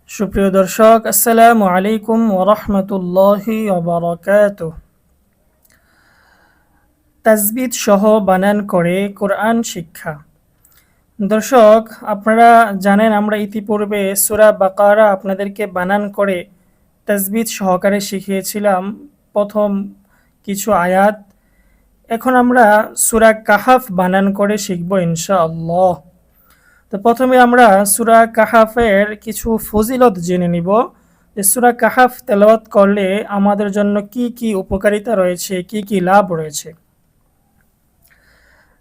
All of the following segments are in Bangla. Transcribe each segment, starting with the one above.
সুপ্রিয় দর্শক, আসসালামু আলাইকুম ওয়া রাহমাতুল্লাহি ওয়া বারাকাতুহু। তাজবিদ সহ বানান করে কোরআন শিক্ষা। দর্শক, আপনারা জানেন আমরা ইতিপূর্বে সূরা বাকারা আপনাদেরকে বানান করে তাজবিদ সহকারে শিখিয়েছিলাম প্রথম কিছু আয়াত। এখন আমরা সূরা কাহাফ বানান করে শিখব ইনশাআল্লাহ। তো প্রথমে আমরা সূরা কাহাফের কিছু ফজিলত জেনে নিব যে সূরা কাহাফ তেলাওয়াত করলে আমাদের জন্য কি কি উপকারিতা রয়েছে, কি কি লাভ রয়েছে।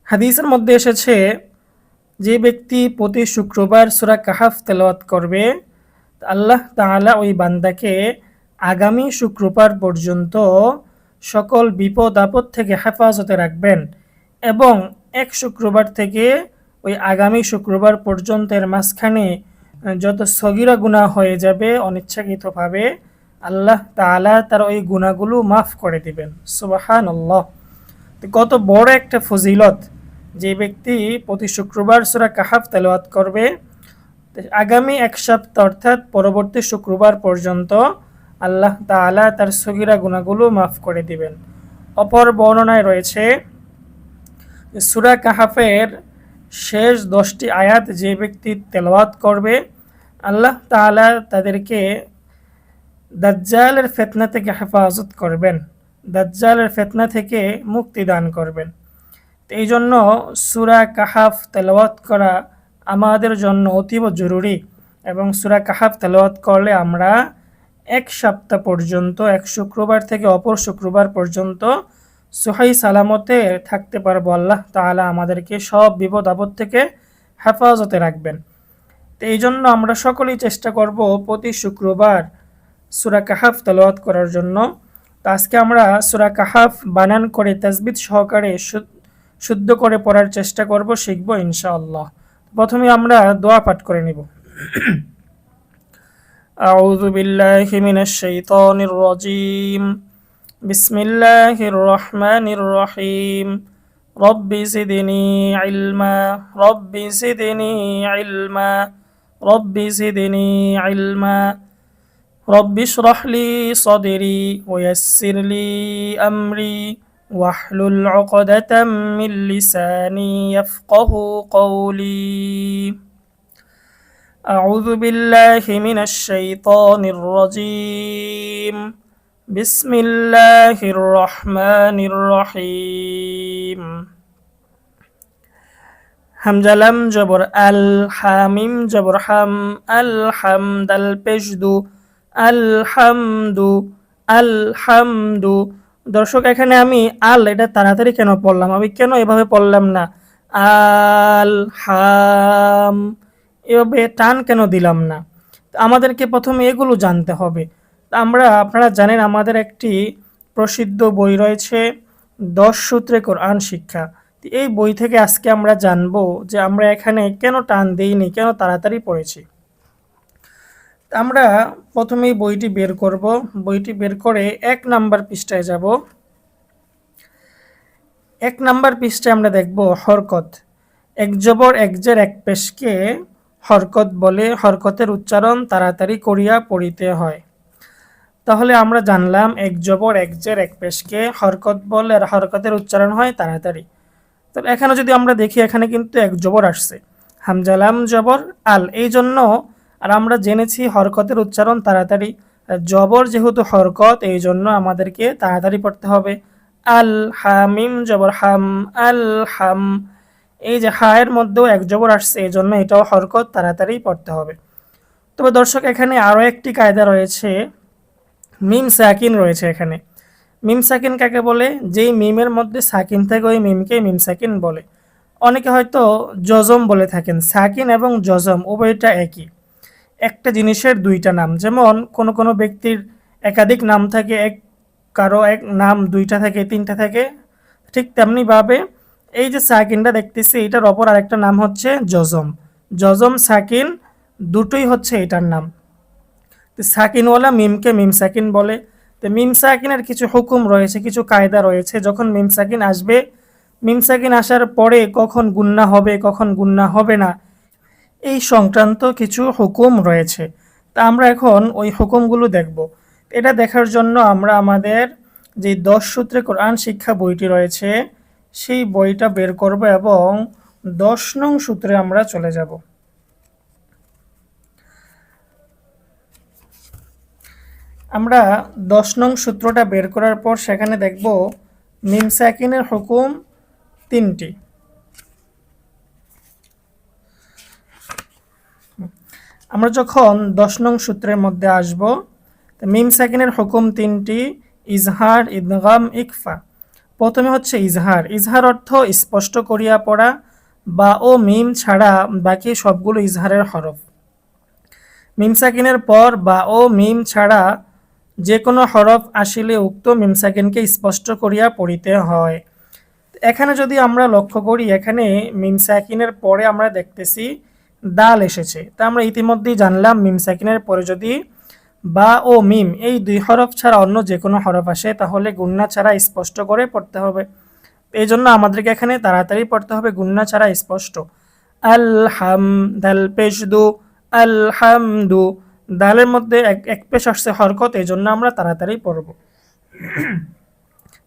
হাদিসের মধ্যে এসেছে যে ব্যক্তি প্রতি শুক্রবার সূরা কাহাফ তেলাওয়াত করবে আল্লাহ তাআলা ওই বান্দাকে আগামী শুক্রবার পর্যন্ত সকল বিপদ আপদ থেকে হেফাজতে রাখবেন এবং এক শুক্রবার থেকে ওই আগামী শুক্রবার পর্যন্তের মাঝখানে যত সগীরা গুনাহ হয়ে যাবে অনিচ্ছাকৃতভাবে আল্লাহ তাআলা তার ওই গুনাহগুলো মাফ করে দিবেন। সুবহানাল্লাহ। তো কত বড় একটা ফজিলত, যে ব্যক্তি প্রতি শুক্রবার সূরা কাহাফ তেলাওয়াত করবে আগামী এক সপ্তাহ অর্থাৎ পরবর্তী শুক্রবার পর্যন্ত আল্লাহ তাআলা তার সগীরা গুনাহগুলো মাফ করে দিবেন। অপর বর্ণনায় রয়েছে সূরা কাহাফের শেষ 10টি আয়াত যে ব্যক্তি তেলাওয়াত করবে আল্লাহ তাআলা তাদেরকে দাজ্জালের ফিতনা থেকে হেফাজত করবেন, দাজ্জালের ফিতনা থেকে মুক্তি দান করবেন। তো এই জন্য সূরা কাহাফ তেলাওয়াত করা আমাদের জন্য অতীব জরুরি এবং সূরা কাহাফ তেলাওয়াত করলে আমরা এক সপ্তাহ পর্যন্ত, এক শুক্রবার থেকে অপর শুক্রবার পর্যন্ত সহি সালামতে থাকতে পারবো। আল্লাহ তাআলা আমাদেরকে সব বিপদ আপদ থেকে হেফাজতে রাখবেন। তো এই জন্য আমরা সকলেই চেষ্টা করব প্রতি শুক্রবার সূরা কাহাফ তেলাওয়াত করার জন্য। তো আজকে আমরা সূরা কাহাফ বানান করে তাজবিদ সহকারে শুদ্ধ করে পড়ার চেষ্টা করব, শিখব ইনশাআল্লাহ। প্রথমে আমরা দোয়া পাঠ করে নিব। আউযু বিল্লাহি মিনাশ শাইতানির রাজীম। বিসমিল্লাহির রহমানির রহিম। রব্বি জিদনি ইলমা, রব্বি জিদনি ইলমা, রব্বি জিদনি ইলমা। রব্বি ইশরাহ লি সাদরি ওয়া ইয়াসসির লি আমরি ওয়াহলুল উকদাতাম মিন লিসানি ইয়াফকাহু কওলি। আউযু বিল্লাহি মিনাশ শাইতানির রাজীম। বিসমিল্লাহির রহমানির রহিম। হামজা লাম জবর আল, হামিম জবর হাম, আল হামদাল পেশদু, আল হামদু, আল হামদু। দর্শক, এখানে আমি আল এটা তাড়াতাড়ি কেন পড়লাম, আমি কেন এভাবে পড়লাম না আল হাম, এভাবে টান কেন দিলাম না? আমাদেরকে প্রথমে এগুলো জানতে হবে। আপনারা জানেন আমাদের একটি প্রসিদ্ধ বই রয়েছে 10 সূত্রে কোরআন শিক্ষা। এই বই থেকে আজকে আমরা জানবো যে আমরা এখানে কেন টান দেইনি, কেন তাড়াতাড়ি পড়েছি। আমরা প্রথমেই বইটি বের করব। বইটি বের করে 1 নাম্বার পৃষ্ঠায় যাব। 1 নাম্বার পৃষ্ঠায় আমরা দেখব হরকত। এক জবর এক জের এক পেশকে হরকত বলে। হরকতের উচ্চারণ তাড়াতাড়ি করিয়া পড়িতে হয়। তাহলে আমরা জানলাম এক জবর এক জের এক পেশকে হরকত বলে আর হরকতের উচ্চারণ হয় তাড়াতাড়ি। তো এখানে যদি আমরা দেখি, এখানে কিন্তু এক জবর আসছে, হামজা লাম জবর আল, এই জন্য আর আমরা জেনেছি হরকতের উচ্চারণ তাড়াতাড়ি। জবর যেহেতু হরকত, এই জন্য আমাদেরকে তাড়াতাড়ি পড়তে হবে। আল হামিম জবর হাম, আল হাম, এই যে হায়ের মধ্যেও এক জবর আসছে, এই জন্য এটাও হরকত, তাড়াতাড়ি পড়তে হবে। তবে দর্শক, এখানে আরও একটি কায়দা রয়েছে, মিম সাকিন রয়েছে। এখানে মিম সাকিন কাকে বলে? যেই মিমের মধ্যে সাকিন থাকে ওই মিমকে মিম সাকিন বলে। অনেকে হয়তো জজম বলে থাকেন। সাকিন এবং জজম উভয়টা একই, একটা জিনিসের দুইটা নাম। যেমন কোনো কোনো ব্যক্তির একাধিক নাম থাকে, কারো এক নাম দুইটা থাকে, তিনটা থাকে, ঠিক তেমনিভাবে এই যে সাকিনটা দেখতেছি এটার অপর আরেকটা নাম হচ্ছে জজম। জজম সাকিন দুটোই হচ্ছে এটার নাম। তো সাকিনওয়ালা মিমকে মিম সাকিন বলে। তো মিম সাকিনের কিছু হুকুম রয়েছে, কিছু কায়দা রয়েছে। যখন মিম সাকিন আসবে, মিম সাকিন আসার পরে কখন গুন্না হবে, কখন গুন্না হবে না, এই সংক্রান্ত কিছু হুকুম রয়েছে। তা আমরা এখন ওই হুকুমগুলো দেখব। এটা দেখার জন্য আমরা আমাদের যে 10 সূত্রে কোরআন শিক্ষা বইটি রয়েছে সেই বইটা বের করব এবং 10 নং সূত্রে আমরা চলে যাব। আমরা 10 নং সূত্রটা বের করার পর সেখানে দেখব মিম সাকিনের হুকুম 3টি। আমরা যখন 10 নং সূত্রের মধ্যে আসব, মিম সাকিনের হুকুম 3টি, ইজহার, ইদগাম, ইকফা। প্রথমে হচ্ছে ইজহার। ইজহার অর্থ স্পষ্ট করিয়া পড়া, বা ও মিম ছাড়া বাকি সবগুলো ইজহারের হরফ। মিম সাকিনের পর বা ও মিম ছাড়া যে কোনো হরফ আসিলে উক্ত মিম সাকিনকে স্পষ্ট করিয়া পড়িতে হয়। এখানে যদি আমরা লক্ষ্য করি, এখানে মিম সাকিনের পরে আমরা দেখতেছি দাল এসেছে। তা আমরা ইতিমধ্যেই জানলাম মিম সাকিনের পরে যদি বা ও মিম এই 2 হরফ ছাড়া অন্য যে কোনো হরফ আসে তাহলে গুন্না ছাড়া স্পষ্ট করে পড়তে হবে। এই জন্য আমাদেরকে এখানে তাড়াতাড়ি পড়তে হবে গুন্না ছাড়া স্পষ্ট। আলহাম, দাল পেশ দু, আলহামদু। দালের মধ্যে এক পেশ আসছে হরকত, এই জন্য আমরা তাড়াতাড়ি পড়ব।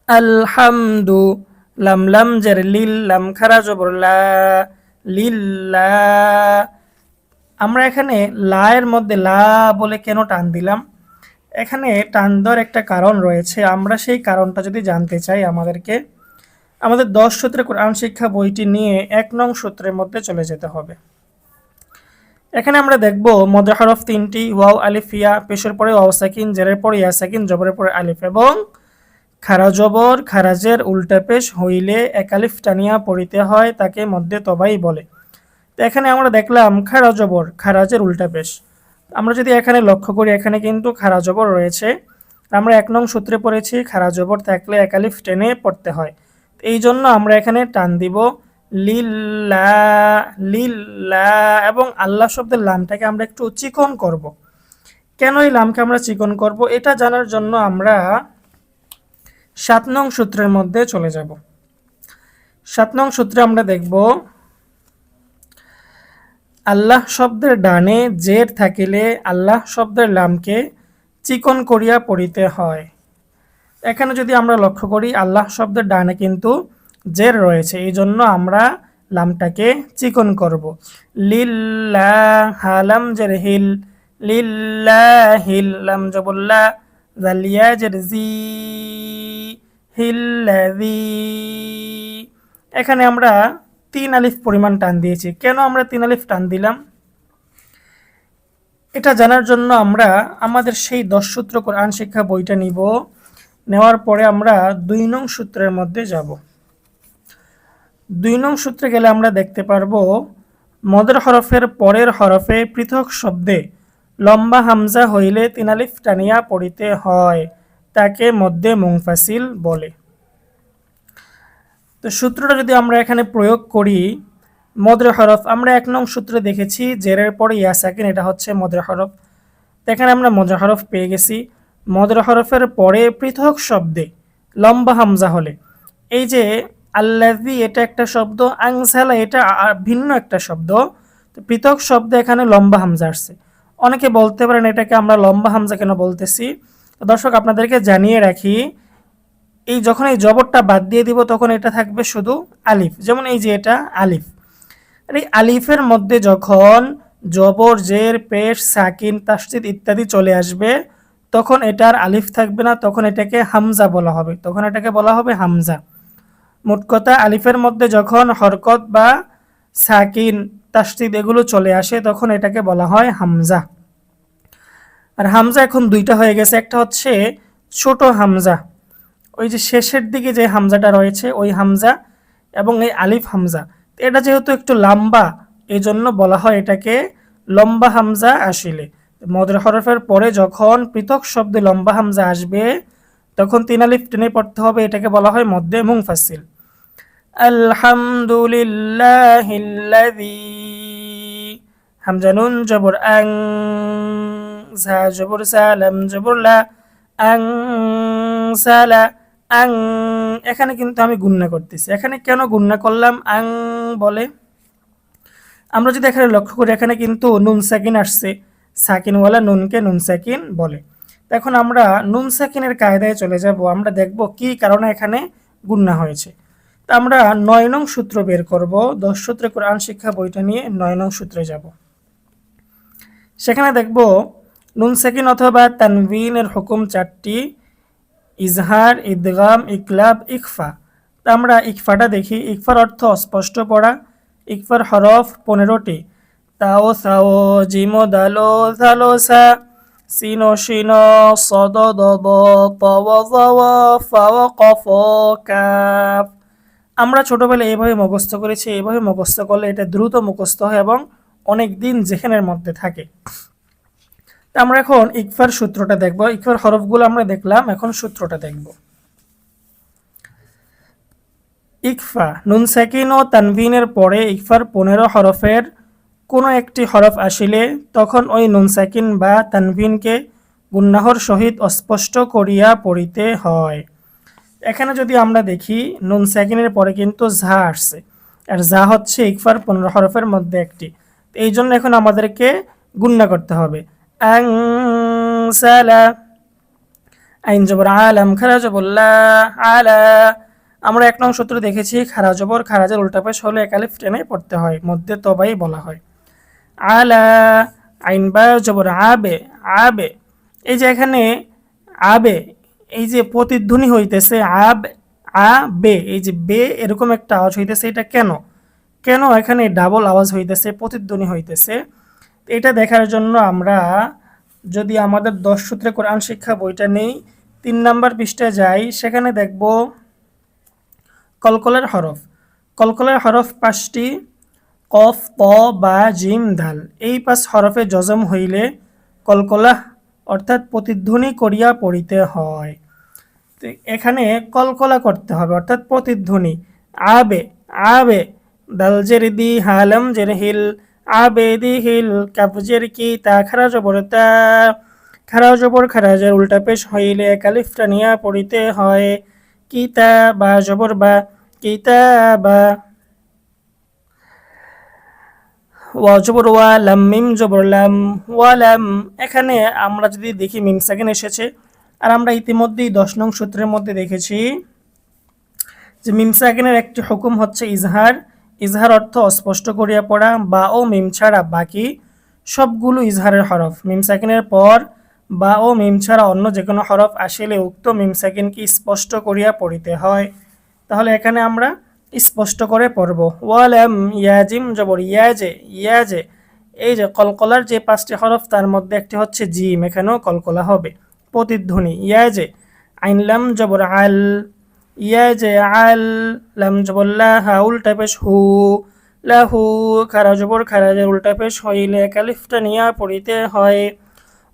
আলহামদু, লাম লাম জের লিল, লাম খারা জবর লা, লিল্লা। আমরা এখানে লা এর মধ্যে লা বলে কেন টান দিলাম? এখানে টান দেওয়ার একটা কারণ রয়েছে। আমরা সেই কারণটা যদি জানতে চাই, আমাদের 10 সূত্রে কোরআন শিক্ষা বইটি নিয়ে 1 নং সূত্রের মধ্যে চলে যেতে হবে। এখানে আমরা দেখব মদের হরফ 3টি, ওয়াও, আলিফ, ইয়া, পেশের পরে ওয়াও সাকিন, জেরের পরে ইয়া সাকিন, জবরের পরে আলিফ এবং খারা জবর, খারাজের উল্টা পেশ হইলে এক আলিফ টানিয়া পড়িতে হয়, তাকে মধ্যে তবাই বলে। তো এখানে আমরা দেখলাম খারা জবর, খারাজের উল্টা পেশ। আমরা যদি এখানে লক্ষ্য করি, এখানে কিন্তু খারা জবর রয়েছে। আমরা 1 নং সূত্রে পড়েছি খারা জবর থাকলে এক আলিফ টেনে পড়তে হয়। এই জন্য আমরা এখানে টান দিব লিল্লা, লিল্লা। এবং আল্লাহ শব্দের লামটাকে আমরা একটু চিকন করব। কেন এই লামকে আমরা চিকন করব এটা জানার জন্য আমরা 7 নং সূত্রের মধ্যে চলে যাব। 7 নং সূত্রে আমরা দেখব আল্লাহ শব্দের ডানে জের থাকিলে আল্লাহ শব্দের লামকে চিকন করিয়া পড়িতে হয়। এখানে যদি আমরা লক্ষ্য করি আল্লাহ শব্দের ডানে কিন্তু জের রয়েছে, এই জন্য আমরা লামটাকে চিকন করব। লিল্লাহ, হালাম জের হিল, লিল্লাহিল, লাম জবুল্লাহ, জালিয়া জের জি, হিল্লাযী। এখানে আমরা 3 আলিফ পরিমাণ টান দিয়েছি। কেন আমরা 3 আলিফ টান দিলাম এটা জানার জন্য আমরা আমাদের সেই 10 সূত্র কোরআন শিক্ষা বইটা নিব। নেওয়ার পরে আমরা 2 নং সূত্রের মধ্যে যাব। 2 নং সূত্রে গেলে আমরা দেখতে পারবো মদের হরফের পরের হরফে পৃথক শব্দে লম্বা হামজা হইলে 3 আলিফ টানিয়া পড়িতে হয়, তাকে মধ্যে মুনফাসিল বলে। তো সূত্রটা যদি আমরা এখানে প্রয়োগ করি, মদের হরফ আমরা 1 নং সূত্রে দেখেছি জেরের পরে ইয়া সাকিন, এটা হচ্ছে মদের হরফ। এখানে আমরা মদের হরফ পেয়ে গেছি। মদের হরফের পরে পৃথক শব্দে লম্বা হামজা হলে, এই যে আল্লাযী এটা একটা শব্দ, আনসালা এটা ভিন্ন একটা শব্দ। তো পৃথক শব্দে এখানে লম্বা হামজা আসছে। অনেকে বলতে পারেন এটাকে আমরা লম্বা হামজা কেন বলতেছি। দর্শক আপনাদেরকে জানিয়ে রাখি, এই যখন এই জবরটা বাদ দিয়ে দিব তখন এটা থাকবে শুধু আলিফ। যেমন এই যে এটা আলিফ, এই আলিফের মধ্যে যখন জবর, জের, পেশ, সাকিন, তাসদীদ ইত্যাদি চলে আসবে তখন এটার আলিফ থাকবে না, তখন এটাকে হামজা বলা হবে, তখন এটাকে বলা হবে হামজা। মোট কথা আলিফের মধ্যে যখন হরকত বা সাকিন, তাসদীদ এগুলো চলে আসে তখন এটাকে বলা হয় হামজা। আর হামজা এখন 2টা হয়ে গেছে, একটা হচ্ছে ছোট হামজা, ওই যে শেষের দিকে যে হামজাটা রয়েছে ওই হামজা, এবং এই আলিফ হামজা। এটা যেহেতু একটু লম্বা এই জন্য বলা হয় এটাকে লম্বা হামজা আসিলে। মদের হরফের পরে যখন পৃথক শব্দে লম্বা হামজা আসবে তখন 3 আলিফ টেনে পড়তে হবে, এটাকে বলা হয় মধ্যে মুনফাসিল। আলহামদুলিল্লাহিল্লাযী, হামজা নুন জবর আং, জা জবর সা, লাম জবর লা, আং সালা, আং। এখানে কিন্তু আমি গুণনা করতেছি। এখানে কেন গুণনা করলাম আং বলে? আমরা যদি এখানে লক্ষ্য করি এখানে কিন্তু নুন সাকিন আসছে, সাকিনওয়ালা নুনকে নুন সাকিন বলে। তো এখন আমরা নুন সাকিনের কায়দায় চলে যাব। আমরা দেখব কি কারণে এখানে গুণনা হয়েছে। তো আমরা 9 নং সূত্র বের করব। 10 সূত্রে কোরআন শিক্ষা বইটা নিয়ে 9 নং সূত্রে যাব। সেখানে দেখব নুন সাকিন অথবা তানবিনের হুকুম 4টি: ইজহার, ইদগাম, ইকলাব, ইকফা। তা আমরা ইকফাটা দেখি। ইকফার অর্থ অস্পষ্ট পড়া। ইকফার হরফ 15টি: তাও, সাও, জিমো, দালো, জালো, সা, সিনো, শিনো, সদ, দদ, তও, জও, ফাও, কফ, কাফ। আমরা ছোটবেলায় এইভাবে মুখস্থ করেছি। এইভাবে মুখস্থ করলে এটা দ্রুত মুখস্থ হয় এবং অনেক দিন জেহেনের মধ্যে থাকে। তা আমরা এখন ইকফার সূত্রটা দেখব। ইকফার হরফগুলো আমরা দেখলাম, এখন সূত্রটা দেখব। ইকফা নুন সাকিন ও তানবিনের পরে ইকফার 15 হরফের কোনো একটি হরফ আসিলে তখন ওই নুন সাকিন বা তানবিনকে গুন্নাহর সহিত অস্পষ্ট করিয়া পড়িতে হয়। এখানে যদি আমরা দেখি নুন সাকিনের পরে কিন্তু ঝা আসছে, আর ঝা হচ্ছে ইকফার 15 হরফের মধ্যে একটি। এই জন্য এখন আমাদেরকে গুন্না করতে হবে। আং সালা, আইন জবর আলাম, খারা জবর লা, আলা। আমরা 1 নং সূত্র দেখেছি, খারা জবর খারাজের উল্টা পেশ হলে এক আলিফ টেনে পড়তে হয়, মধ্যে তবাই বলা হয়। আলা, আইন বা জবর আবে, আবে। এই যে এখানে আবে, এই যে প্রতিধ্বনি হইতেছে আব, আ বে, এই যে বে এরকম একটা আওয়াজ হইতেছে, এটা কেন? কেন এখানে ডাবল আওয়াজ হইতেছে, প্রতিধ্বনি হইতেছে? এটা দেখার জন্য আমরা যদি আমাদের 10 সূত্রে কোরআন শিক্ষা বইটা নেই, 3 নাম্বার পৃষ্ঠায় যাই, সেখানে দেখব কলকলার হরফ। কলকলার হরফ 5টি: কফ, ত, বা, জিম, দাল। এই 5 হরফে জজম হইলে কলকলা অর্থাৎ প্রতিধ্বনি করিয়া পড়িতে হয়। তো এখানে কলকলা করতে হবে অর্থাৎ প্রতিধ্বনি। আবে, আবে, দাল জের দি, হালাম জের হিল, আবে দি হিল, কাফ জের কি, তা খারা জবর তা, খারা জবর খারাজের উল্টা পেশ হইলে কালিফ টানিয়া পড়িতে হয়। কিতা বা জবর বা, কিতাবা। ওয়া জবর ওয়া, লাম মিম জবর লাম, ওয়ালাম। এখানে আমরা যদি দেখি মিম সাকিন এসেছে, আর আমরা ইতিমধ্যেই 10 নং সূত্রের মধ্যে দেখেছি যে মিম সাকিনের একটি হুকুম হচ্ছে ইজহার। ইজহার অর্থ অস্পষ্ট করিয়া পড়া। বা ও মিম ছাড়া বাকি সবগুলো ইজহারের হরফ। মিম সাকিনের পর বা ও মিম ছাড়া অন্য যে কোনো হরফ আসিলে উক্ত মিম সাকিনকে স্পষ্ট করিয়া পড়িতে হয়। তাহলে এখানে আমরা স্পষ্ট করে পড়ব। ওয়ালাম, ইয়াজিম জবর ইয়াজে, ইয়াজে। এই যে কলকলার যে 5টি হরফ তার মধ্যে একটি হচ্ছে জিম, এখানেও কলকলা হবে, প্রতিধ্বনি। ইয়াজে, আইন লাম জবর আল, ইয়াজে আল, লাম জবর লা, হা উল্টা পেশ হু, লাহু, খারা জবর খারাজের উল্টা পেশ হইলে কালিফটা নিয়া পড়িতে হয়।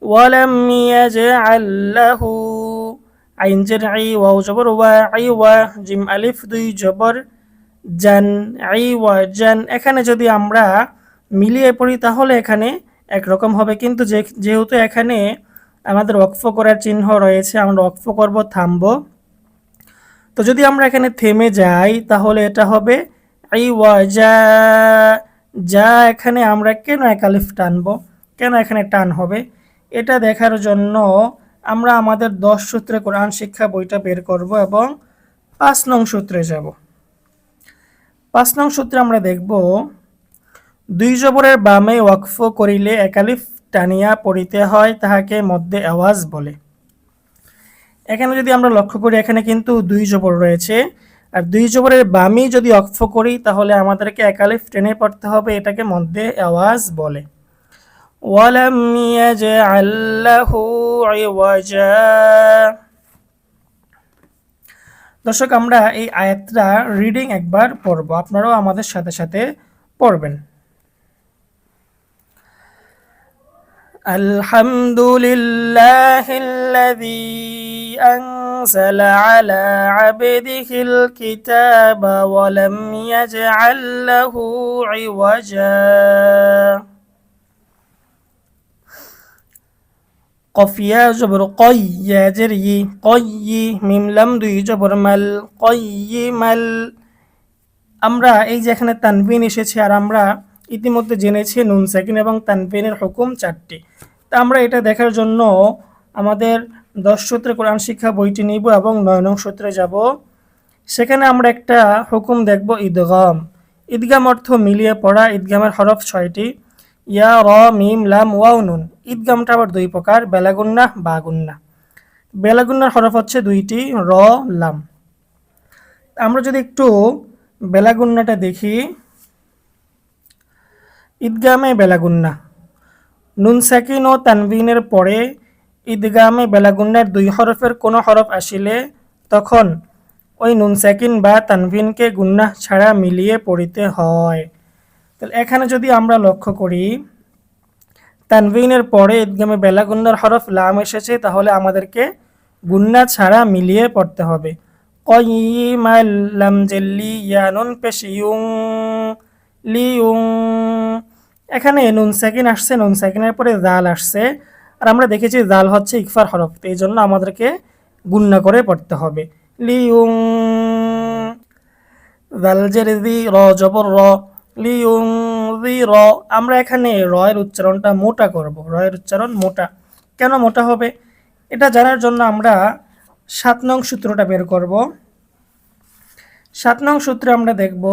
ওয়ালাম ইয়াজআল লাহু, আইন জের আই, ওয়াও জবর ওয়া, আই ওয়া, জিম আলিফ 2 জবর জান, আই ওয়া জান। এখানে যদি আমরা মিলিয়ে পড়ি তাহলে এখানে একরকম হবে, কিন্তু যেহেতু এখানে আমাদের ওয়াকফ করার চিহ্ন রয়েছে, আমরা ওয়াকফ করব, থামব। তো যদি আমরা এখানে থেমে যাই তাহলে এটা হবে আই ওয়া যা, যা। এখানে আমরা কেন এক আলিফ টানবো, কেন এখানে টান হবে, এটা দেখার জন্য আমরা আমাদের 10 সূত্রে কোরআন শিক্ষা বইটা বের করব এবং 5 নং সূত্রে যাব। 5 নং সূত্রে আমরা দেখব 2 জবরের বামে ওয়াকফ করিলে এক আলিফ টানিয়া পড়িতে হয়, তাহাকে মধ্যে আওয়াজ বলে। এখানে যদি আমরা লক্ষ্য করি এখানে কিন্তু 2 জবর রয়েছে, আর 2 জবরের বামে যদি ওয়াকফ করি তাহলে আমাদেরকে এক আলিফ টেনে পড়তে হবে, এটাকে মধ্যে আওয়াজ বলে। ওয়ালাম ইয়াজআল লাহু ইওয়াজা। দর্শক, আমরা এই আয়াতটা রিডিং একবার পড়ব, আপনারাও আমাদের সাথে সাথে পড়বেন। আলহামদুলিল্লাহিল্লাযী আনজালা আলা আবদিহিল কিতাবা ওয়া লাম ইয়াজআল লাহু ইওয়াজা। কফিয়া জবর কই, ইয়া জের ই, কই, মিম লাম 2 জবর মাল, কয়্যিমাল। আমরা এই যে এখানে তানবিন এসেছে, আর আমরা ইতিমধ্যে জেনেছি নুন সাকিন এবং তানবিনের হুকুম 4টি। তা আমরা এটা দেখার জন্য আমাদের 10 সূত্রে কোরআন শিক্ষা বইটি নিব এবং 9 নং সূত্রে যাব। সেখানে আমরা একটা হুকুম দেখব ঈদগাম। ঈদগাম অর্থ মিলিয়ে পড়া। ঈদগামের হরফ 6টি, ইয়া, র, মিম, লাম, ওয়াও, নুন। ঈদগামটা আবার দুই প্রকার, বেলাগুন্না, বাগুন্না। বেলাগুন্নার হরফ হচ্ছে 2টি, র, লাম। আমরা যদি একটু বেলাগুন্নাটা দেখি, ঈদগামে বেলাগুন্না নুন সাকিন ও তানবিনের পরে ঈদগামে বেলাগুন্নার দুই হরফের কোনো হরফ আসিলে তখন ওই নুন সাকিন বা তানভিনকে গুন্নাহ ছাড়া মিলিয়ে পড়িতে হয়। তাহলে এখানে যদি আমরা লক্ষ্য করি, তানভিনের পরে ঈদগামে বেলাগুন্নার হরফ লাম এসেছে, তাহলে আমাদেরকে গুন্না ছাড়া মিলিয়ে পড়তে হবে। কয়িমাল লাম জেল্লি ইয়ানুন পেশ ইউং লিউং। এখানে নুন সাকিন আসছে, নুন সাকিনের পরে জাল আসছে, আর আমরা দেখেছি জাল হচ্ছে ইকফার হরফ, এই জন্য আমাদেরকে গুন্না করে পড়তে হবে। লিউং, জাল জের জি, র জবর র, লিউং জি র। আমরা এখানে র এর উচ্চারণটা মোটা করব। র এর উচ্চারণ মোটা। কেন মোটা হবে এটা জানার জন্য আমরা 7 নং সূত্রটা বের করব। 7 নং সূত্রে আমরা দেখব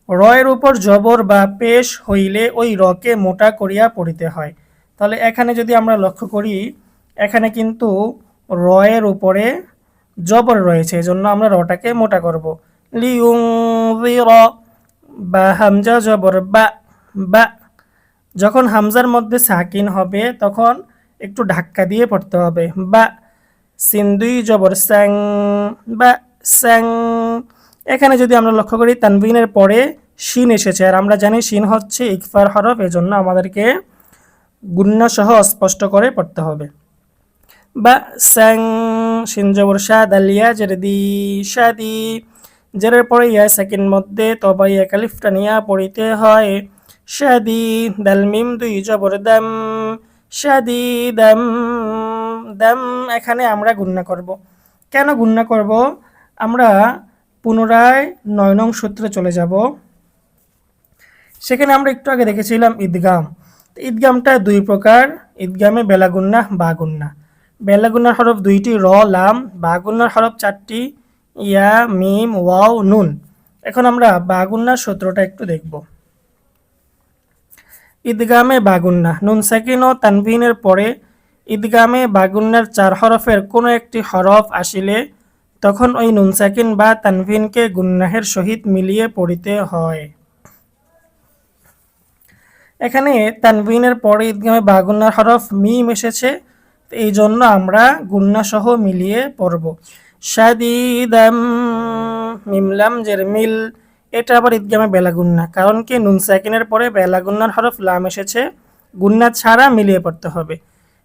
র এর উপর জবর বা পেশ হইলে ওই রকে মোটা করিয়া পড়িতে হয়। তাহলে এখানে যদি আমরা লক্ষ্য করি, এখানে কিন্তু র এর উপরে জবর রয়েছে, এজন্য আমরা রটাকে মোটা করব। লিউং র, বা হামজা জবর বা, বা। যখন হামজার মধ্যে সাকিন হবে তখন একটু ধাক্কা দিয়ে পড়তে হবে। বা, সিন দুই জবর স্যাং, বা স্যাং। এখানে যদি আমরা লক্ষ্য করি তানবিনের পরে শিন এসেছে, আর আমরা জানি শিন হচ্ছে ইকফার হরফ, এজন্য আমাদেরকে গুন্না সহ স্পষ্ট করে পড়তে হবে। বা স্যাং, শিন জবর শাদ, আলিয়া জের দি, শাদি। জেরের পরে ইয়া সেকেন্ড মধ্যে তবা ইয়া কালিফটা নিয়া পড়িতে হয়। শাদি, দাল মিম দুই জবর দাম, শাদি দাম, দাম। এখানে আমরা গুন্না করব। কেন গুন্না করব? আমরা পুনরায় 9 নং সূত্রে চলে যাব। সেখানে আমরা একটু আগে দেখেছিলাম ঈদগাম। ঈদগামটা দুই প্রকার, ঈদগামে বেলাগুন্না, বাগুন্না। বেলাগুন্নার হরফ 2টি, র, লাম। বাগুন্নার হরফ 4টি, ইয়া, মিম, ওয়াও, নুন। এখন আমরা বাগুন্নার সূত্রটা একটু দেখব। ঈদগামে বাগুন্না নুন সাকিন ও তানভিনের পরে ঈদগামে বাগুন্নার 4 হরফের কোনো একটি হরফ আসিলে তখন ওই নুন সাকিন বা তানভিনকে গুন্নাহের সহিত মিলিয়ে পড়িতে হয়। এখানে তানভিনের পরে ঈদগামে বাগুন্নার হরফ মিম এসেছে, এই জন্য আমরা গুন্না সহ মিলিয়ে পড়ব। শাদীদাম, মিমলাম জের মিল। এটা আবার ঈদগামে বেলাগুন্না, কারণ কি নুন সাকিনের পরে বেলাগুন্নার হরফ লাম এসেছে, গুন্না ছাড়া মিলিয়ে পড়তে হবে।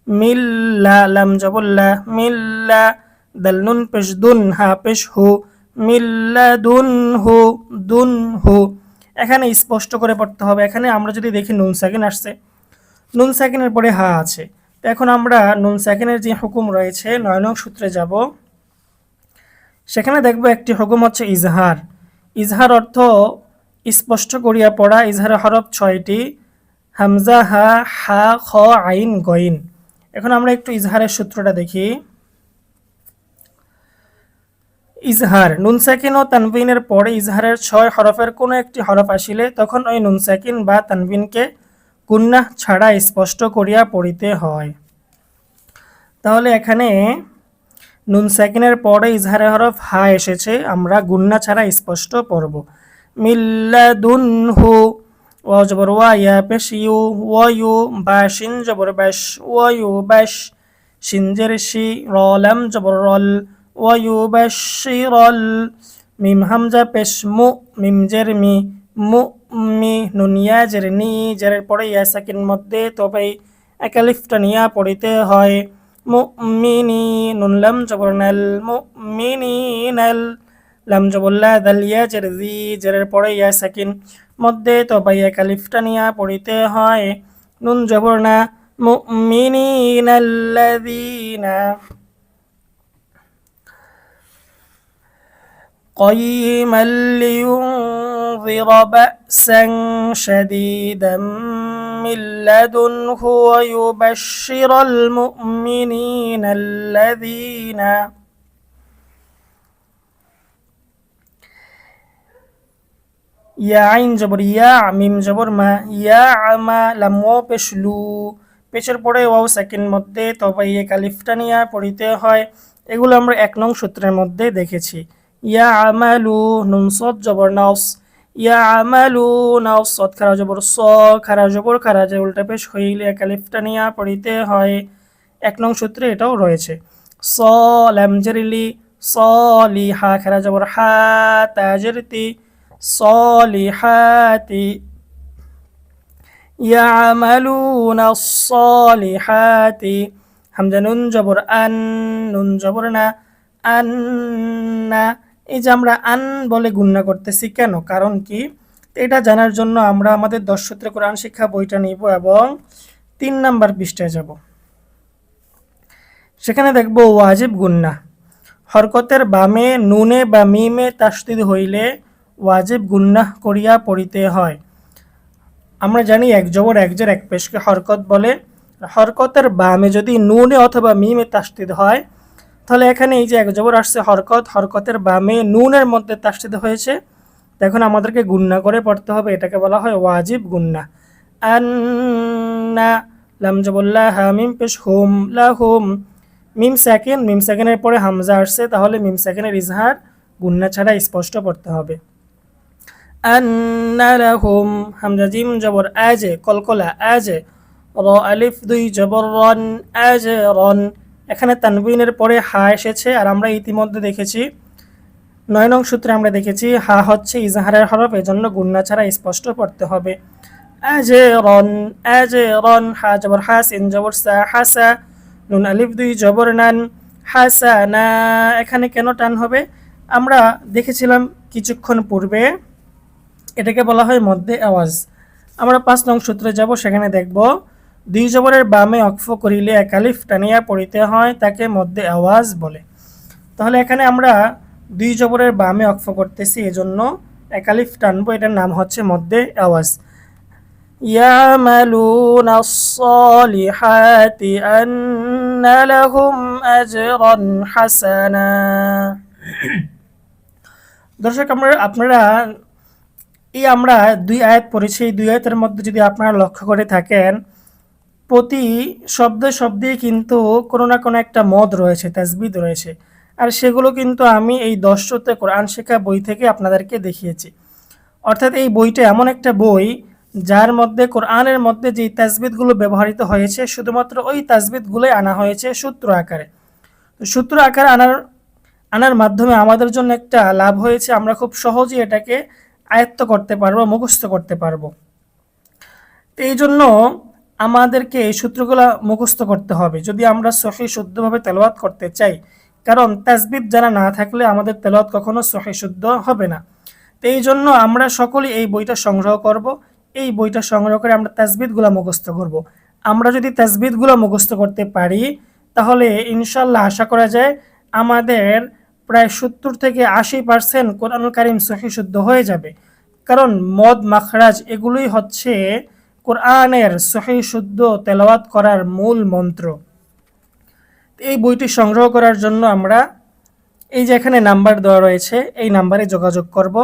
মিল্লা, লাম জবল্লা, মিল্লা। দাল নুন পেশ দুন, হা পেশ হু, মিল্লা দুন হু, দুন হু। এখানে স্পষ্ট করে পড়তে হবে। এখানে আমরা যদি দেখি নুন সাকিন আসছে, নুন সাকিনের পরে হা আছে। তো এখন আমরা নুন সাকিনের যে হুকুম রয়েছে 9 নং সূত্রে যাব। সেখানে দেখব একটি হুকুম হচ্ছে ইজহার। ইজহার অর্থ স্পষ্ট করিয়া পড়া। ইজহারের হরফ 6টি, হামজা, হা, হা, খ, আইন, গইন। এখন আমরা একটু ইজহারের সূত্রটা দেখি। ইজহার নুন সাকিন ও তানবিনের পরে ইজহারের 6 হরফের কোনো একটি হরফ আসিলে তখন ওই নুন সাকিন বা তানবিনকে গুন্নাহ ছাড়া স্পষ্ট করিয়া পড়িতে হয়। তাহলে এখানে নুন সাকিনের পরে ইজহারের হরফ হা এসেছে, আমরা গুন্না ছাড়া স্পষ্ট পড়ব। মিল্লাদুনহু, ওয়া জবর ওয়া, ইয়া পেশ ইউ, ওয়ায়ু। বা শিন জবর বাশ, ওয়ায়ু বাশ। শিন জের শি, র লাম জবর রল, ওয়ায়ু বাশিরল। মিম হামজা পেশ মু, মিম জের মি, মু মি। নুন ইয়া জের নি, জেরের পরে ইয়া সাকিন মধ্যে তবে একালিফটা নিয়া পড়িতে হয়। মুমিনি, নুন লাম জবর নাল, মুমিনিনাল। লাম জবল্লা, দাল ইয়া জের জি, জেরের পরে ইয়া সাকিন মধ্যে তবে একালিফটা নিয়া পড়িতে হয়। নুন জবর না, মুমিনিনাল্লাযীনা। قيما لينذر بأسا شديدا من لدنه ويبشر المؤمنين الذين ইয়া আইন জবর ইয়া মিম জবর মা ইয়া আমা লাম ওয়া পেশ লু পেশের পরে ওয়াও সেকেন্ড মধ্যে তবে এই কালিফটা নিয়ে পড়িতে হয়। এগুলো আমরা 1 নং সূত্রের মধ্যে দেখেছি। ইয়া আমালু নুন সদ জবর নাউস ইয়া আমালু নাউস সদ খারা জবর স খারা জবর খারা যে উল্টা পেশ হইলে কালিফটা নিয়ে পড়িতে হয়। 1 নং সূত্রে এটাও রয়েছে। স লাম জারিলি সলিহা খারা জবর হা তাজরতি সলিহাতি ইয়ামালুনা সলিহাতি হামজা নুন জবর আন নুন জবর না আন্না। এই যে আমরা আন বলে গুণনা করতেছি কেন, কারণ কি এটা জানার জন্য আমরা আমাদের 10 সূত্রে কোরআন শিক্ষা বইটা নিব এবং 3 নাম্বার পৃষ্ঠায় যাব। সেখানে দেখব ওয়াজিব গুণনা। হরকতের বামে নুনে বা মিমে তাসদীদ হইলে ওয়াজিব গুণনা করিয়া পড়িতে হয়। আমরা জানি এক জবর এক জের এক পেশকে হরকত বলে। হরকতের বামে যদি নুনে অথবা মিমে তাসদীদ হয় তাহলে এখানে এই যে এক জবর আসছে হরকত, হরকতের বামে নুনের মধ্যে তাসদীদ হয়েছে, এখন আমাদেরকে গুণনা করে পড়তে হবে। এটাকে বলা হয় ওয়াজিব গুণনা। আন্না লাম জবর লা হা মিম পেশ হুম লাহুম মিম সেকেন্ড, মিম সেকেন্ডের পরে হামজা আসছে, তাহলে মিম সেকেন্ডের ইজহার গুণনা ছাড়া স্পষ্ট পড়তে হবে। আন্না লাহুম হামজা জিম জবর আজে কলকলা আজে র আলিফ দুই জবর রন আজে রন। এখানে তানবিনের পরে হা এসেছে, আর আমরা ইতিমধ্যে দেখেছি 9 নং সূত্রে আমরা দেখেছি হা হচ্ছে ইজহারের হরফ, এজন্য গুণনা ছাড়া স্পষ্ট পড়তে হবে। আজে রন হা জবর হা সিন জবর সা হাসা নুন আলিফ দুই জবর নান হাসানা। এখানে কেন টান হবে আমরা দেখেছিলাম কিছুক্ষণ পূর্বে, এটাকে বলা হয় মধ্যে আওয়াজ। আমরা 5 নং সূত্রে যাব, সেখানে দেখব 2 জবরের বামে অক্ফ করিলে এক আলিফ টানিয়া পড়িতে হয়, তাকে মধ্যে আওয়াজ বলে। তাহলে এখানে আমরা 2 জবরের বামে অক্ফ করতেছি, এজন্য এক আলিফ টানবো, এটার নাম হচ্ছে মধ্যে আওয়াজ। ইয়ামালুনা সলিহাতি আন্না লাহুম আজরান হাসানা। দর্শক আপনারা আমরা 2 আয়াত পড়েছি, এই 2 আয়াতের মধ্যে যদি আপনারা লক্ষ্য করে থাকেন প্রতি শব্দে শব্দে কিন্তু কোনো না কোনো একটা মদ রয়েছে, তাজবিদ রয়েছে, আর সেগুলো কিন্তু আমি এই 10 সূত্রে কোরআন শিক্ষা বই থেকে আপনাদেরকে দেখিয়েছি। অর্থাৎ এই বইটা এমন একটা বই যার মধ্যে কোরআনের মধ্যে যেই তাজবিদগুলো ব্যবহৃত হয়েছে শুধুমাত্র ওই তাজবিদগুলোই আনা হয়েছে সূত্র আকারে। সূত্র আকারে আনার মাধ্যমে আমাদের জন্য একটা লাভ হয়েছে, আমরা খুব সহজেই এটাকে আয়ত্ত করতে পারবো, মুখস্থ করতে পারবো। তো এই জন্য আমাদেরকে এই সূত্রগুলো মুখস্থ করতে হবে যদি আমরা সহি শুদ্ধভাবে তেলাওয়াত করতে চাই, কারণ তাজবিদ জানা না থাকলে আমাদের তেলাওয়াত কখনো সহি শুদ্ধ হবে না। তো এই জন্য আমরা সকলেই এই বইটা সংগ্রহ করব, এই বইটা সংগ্রহ করে আমরা তাজবিদগুলো মুখস্থ করব। আমরা যদি তাজবিদগুলো মুখস্থ করতে পারি তাহলে ইনশাল্লাহ আশা করা যায় আমাদের প্রায় 70 থেকে 80% কোরআনুল কারীম সহি শুদ্ধ হয়ে যাবে, কারণ মদ মাখরাজ এগুলোই হচ্ছে কোরআনের সহি শুদ্ধ তেলাওয়াত করার মূল মন্ত্র। এই বইটি সংগ্রহ করার জন্য আমরা এই যে এখানে নাম্বার দেওয়া রয়েছে এই নাম্বারে যোগাযোগ করব,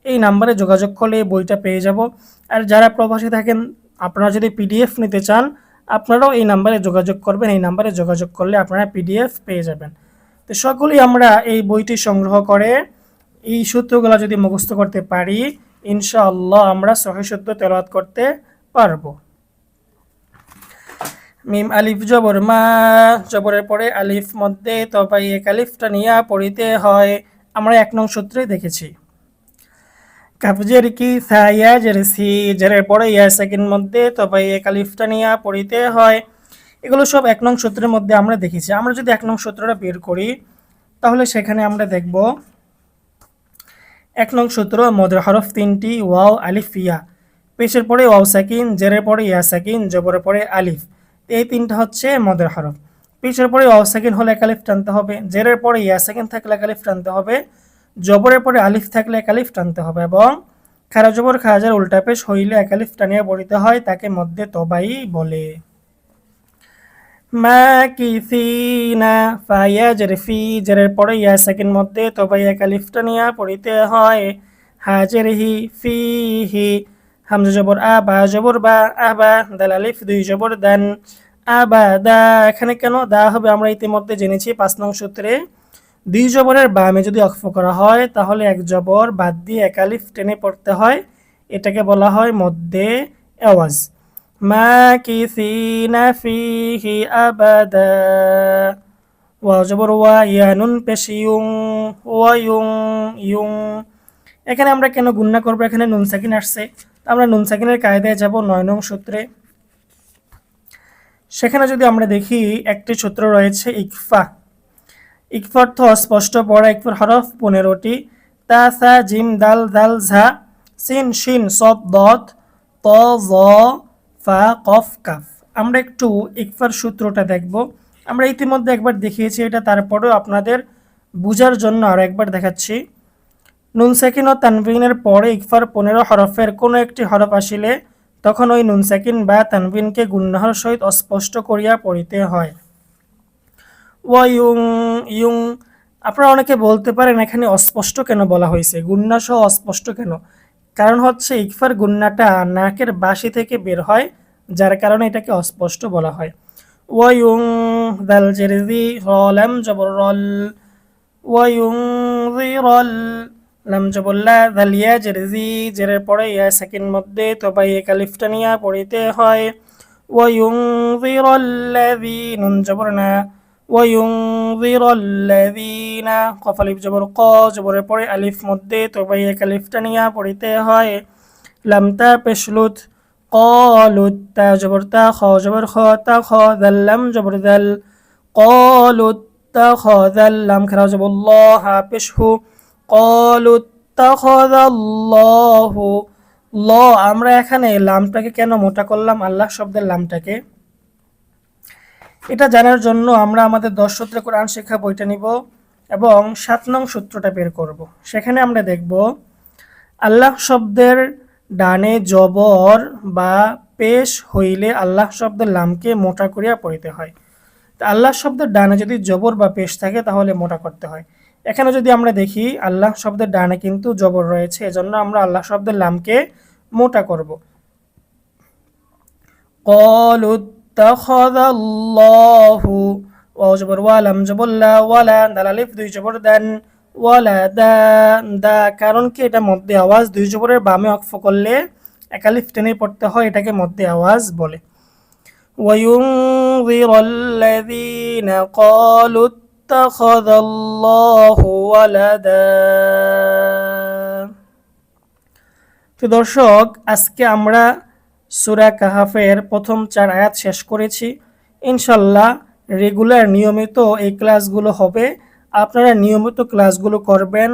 এই নাম্বারে যোগাযোগ করলে এই বইটা পেয়ে যাব। আর যারা প্রবাসী থাকেন আপনারা যদি পিডিএফ নিতে চান আপনারাও এই নাম্বারে যোগাযোগ করবেন, এই নাম্বারে যোগাযোগ করলে আপনারা পিডিএফ পেয়ে যাবেন। তো সকলেই আমরা এই বইটি সংগ্রহ করে এই সূত্রগুলো যদি মুখস্থ করতে পারি ইনশাআল্লাহ আমরা সহি শুদ্ধ তেলাওয়াত করতে পারবো। মিম আলিফ জবর মা, জবরের পরে আলিফ মধ্যে তবাই এক আলিফটা নিয়ে পড়িতে হয়, আমরা 1 নং সূত্রে দেখেছি। কাফজের কি সায়া জেরসি, জেরের পরে ইয়া সেকেন্ড মধ্যে তবাই এক আলিফটা নিয়ে পড়িতে হয়, এগুলো সব 1 নং সূত্রের মধ্যে আমরা দেখেছি। আমরা যদি 1 নং সূত্রটা বের করি তাহলে সেখানে আমরা দেখব 1 নং সূত্র মদের হরফ 3টি ওয়াও আলিফ ইয়া, পেশের পরে ওয়াও সাকিন, জেরের পরে ইয়া সাকিন, জবরের পরে আলিফ, এই 3টা হচ্ছে মদের হরফ। পেশের পরে ওয়াও সাকিন হলে এক আলিফ টানতে হবে, জেরের পরে ইয়া সাকিন থাকলে এক আলিফ টানতে হবে, জবরের পরে আলিফ থাকলে এক আলিফ টানতে হবে, এবং খারা জবর খাজার উল্টা পেশ হইলে একালিফ টানিয়া পড়িতে হয়, তাকে মধ্যে তবাই বলে। মাকিসিনা ফাইয়া জের ফি জেরের পরে ইয়া সেকেন্ড মধ্যে তবাই একালিফ টানিয়া পড়িতে হয়। হাজের হি ফি হি হামজা জবর আ বা জবর বা আবা দাল আলিফ দুই জবর দান আবা দা। এখানে কেন দা হবে আমরা ইতিমধ্যে জেনেছি 5 নং সূত্রে। দুই জবরের বামে যদি অক্ফ করা হয় তাহলে এক জবর বাদ দিয়ে একালিফ টেনে পড়তে হয়, এটাকে বলা হয় মধ্যে আওয়াজ। মাকিসিনা ফিহি আবাদা ওয়া জবর ওয়া ইয়া নুন পেশ ইউং ওয়া ইউং ইউং। এখানে আমরা কেন গুণনা করব, এখানে নুন সাকিন আসছে, আমরা নুন সাকিনের কায়দায় যাব 9 নং সূত্রে। সেখানে যদি আমরা দেখি একটি সূত্র রয়েছে ইকফা। ইকফা অর্থ স্পষ্ট পড়া। ইকফার হরফ 15টি, তা সা জিম দাল দাল ঝা সিন শিন সদ দত ত জ ফা কফ কাফ। আমরা একটু ইকফার সূত্রটা দেখব। আমরা ইতিমধ্যে একবার দেখিয়েছি এটা, তারপরেও আপনাদের বুঝার জন্য আরও একবার দেখাচ্ছি। নুন সাকিন ও তানবিনের পরে ইকফার 15 হরফের কোনো একটি হরফ আসিলে তখন ওই নুন সাকিন বা তানবিনকে গুণনাহর সহিত অস্পষ্ট করিয়া পড়িতে হয়। ওয়ায়ুং ইউং। আপনারা অনেকে বলতে পারেন এখানে অস্পষ্ট কেন বলা হয়েছে, গুণনা সহ অস্পষ্ট কেন? কারণ হচ্ছে ইকফার গুণনাটা নাকের বাসি থেকে বের হয়, যার কারণে এটাকে অস্পষ্ট বলা হয়। ওয়ায়ুং দাল জেরজি রলাম জবর রল ওয়ায়ুং রল লাম জবল্লা দাল ইয়া জেরজি জেরের পরে ইয়া সেকেন্ড মধ্যে তবাই একালিফটা নিয়া পড়িতে হয়। ওয়ায়ুং রল্লাযী নুন জবর না وينذر الذين কফ আলিফ জবর ক জবরের পরে আলিফ মধ্যে তবাই এক আলিফটা নিয়া পড়িতে হয়। লাম তা পেশলুত قالت তা জবর তা খ জবর খ তা খ দাল লাম জবর দাল قالت তা খ দাল লাম খারা জবর ল হা পেশহু قالت اتخذ الله ল। আমরা এখানে লামটাকে কেন মোটা করলাম, আল্লাহ শব্দের লামটাকে? এটা জানার জন্য আমরা আমাদের 10 সূত্রে কোরআন শিক্ষা বইটা নিব এবং 7 নং সূত্রটা বের করব। সেখানে আমরা দেখব আল্লাহ শব্দের ডানে জবর বা পেশ হইলে আল্লাহ শব্দের লামকে মোটা করিয়া পড়িতে হয়। তো আল্লাহ শব্দের ডানে যদি জবর বা পেশ থাকে তাহলে মোটা করতে হয়। এখানে যদি আমরা দেখি আল্লাহ শব্দের ডানে কিন্তু জবর রয়েছে, এজন্য আমরা আল্লাহ শব্দের লামকে মোটা করব। قالوا اتخذ الله ওয়াও জবর ওয়া লাম জবর লা ওয়ালা দাল আলিফ দুই জবর দান ওয়ালা দা দা। কারণ কি এটা মধ্যে আওয়াজ, দুই জবরের বামে ওয়াকফ করলে এক আলিফ টেনে পড়তে হয়, এটাকে মধ্যে আওয়াজ বলে। وينذر الذين قالوا اتخذ الله ولدا। তো দর্শক, আজকে আমরা সূরা কাহাফের প্রথম 4 আয়াত শেষ করেছি। ইনশাল্লাহ রেগুলার নিয়মিত এই ক্লাসগুলো হবে। আপনারা নিয়মিত ক্লাসগুলো করবেন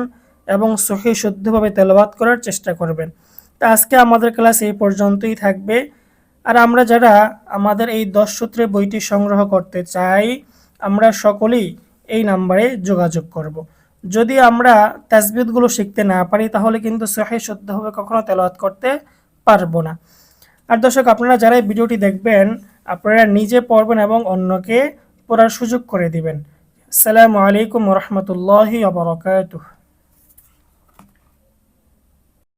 এবং সহি শুদ্ধভাবে তেলাওয়াত করার চেষ্টা করবেন। তো আজকে আমাদের ক্লাস এই পর্যন্তই থাকবে। আর আমরা যারা আমাদের এই 10 সূত্রে বইটি সংগ্রহ করতে চাই, আমরা সকলেই এই নাম্বারে যোগাযোগ করব। যদি আমরা তাসবিহগুলো শিখতে না পারি তাহলে কিন্তু সহি শুদ্ধভাবে কখনো তেলাওয়াত করতে পারবো না। আর দর্শক, আপনারা যারা এই ভিডিওটি দেখবেন আপনারা নিজে পড়বেন এবং অন্যকে পড়ার সুযোগ করে দিবেন। আসসালামু আলাইকুম ওয়া রাহমাতুল্লাহি ওয়া বারাকাতুহু।